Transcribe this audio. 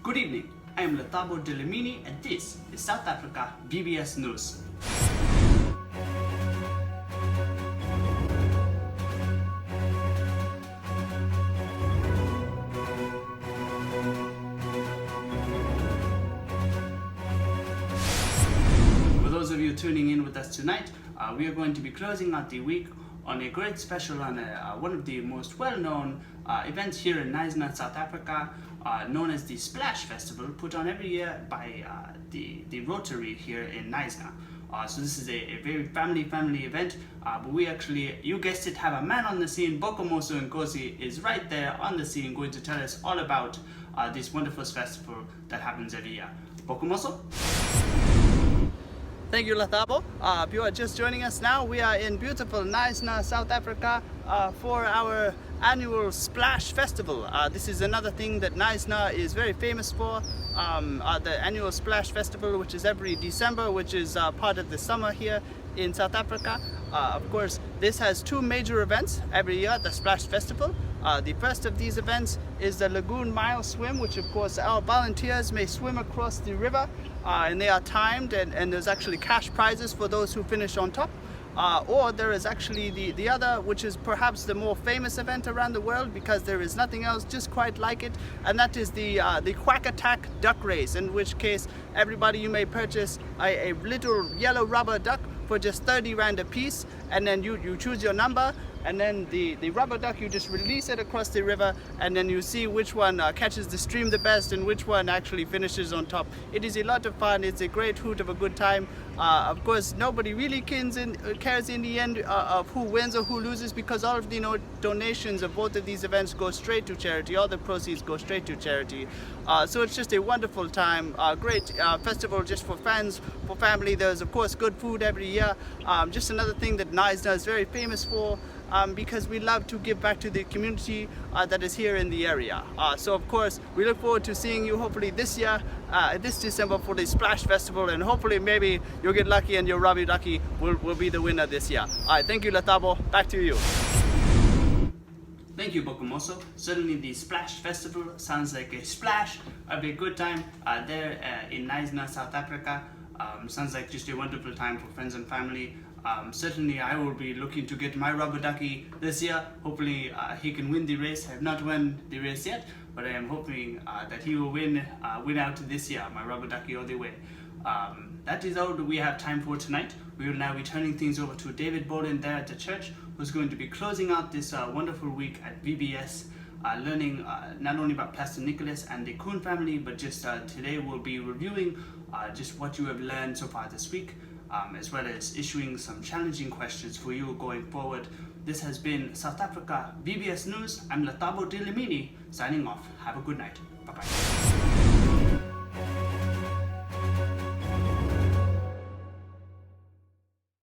Good evening, I am Latabo Delimini and this is South Africa VBS News. For those of you tuning in with us tonight, we are going to be closing out the week on a great special on one of the most well-known events here in Knysna, South Africa, known as the Splash Festival, put on every year by the Rotary here in Knysna. So this is a very family event, but we actually, you guessed it, have a man on the scene. Bokomoso Nkosi is right there on the scene, going to tell us all about this wonderful festival that happens every year. Bokomoso? Thank you, Latabo. If you are just joining us now, we are in beautiful Knysna, South Africa for our annual Splash Festival. This is another thing that Knysna is very famous for, the annual Splash Festival, which is every December, which is part of the summer here in South Africa. Of course, this has two major events every year, the Splash Festival. The first of these events is the Lagoon Mile Swim, which of course our volunteers may swim across the river, and they are timed, and there's actually cash prizes for those who finish on top. Or there is actually the other, which is perhaps the more famous event around the world, because there is nothing else just quite like it, and that is the Quack Attack Duck Race, in which case everybody, you may purchase a little yellow rubber duck for just 30 Rand a piece, and then you choose your number, and then the rubber duck, you just release it across the river, and then you see which one catches the stream the best and which one actually finishes on top. It is a lot of fun. It's a great hoot of a good time. Of course, nobody really cares in the end of who wins or who loses, because all of the donations of both of these events go straight to charity. All the proceeds go straight to charity. So it's just a wonderful time, great festival just for fans, for family. There's of course good food every year. Just another thing that Knysna is very famous for, because we love to give back to the community that is here in the area. So of course, we look forward to seeing you hopefully this year, this December, for the Splash Festival, and hopefully maybe you'll get lucky and your Rabi Ducky will be the winner this year. Alright, thank you, Latabo. Back to you. Thank you, Bokomoso. Certainly the Splash Festival sounds like a splash of a good time there in Knysna, South Africa. Sounds like just a wonderful time for friends and family. Certainly I will be looking to get my rubber ducky this year. Hopefully he can win the race. I have not won the race yet, but I am hoping that he will win out this year, my rubber ducky all the way. That is all we have time for tonight. We will now be turning things over to David Bolin there at the church, who's going to be closing out this wonderful week at VBS, learning not only about Pastor Nicholas and the Kuhn family, but just today we'll be reviewing just what you have learned so far this week, as well as issuing some challenging questions for you going forward. This has been South Africa VBS News. I'm Latabo Delimini signing off. Have a good night. Bye-bye.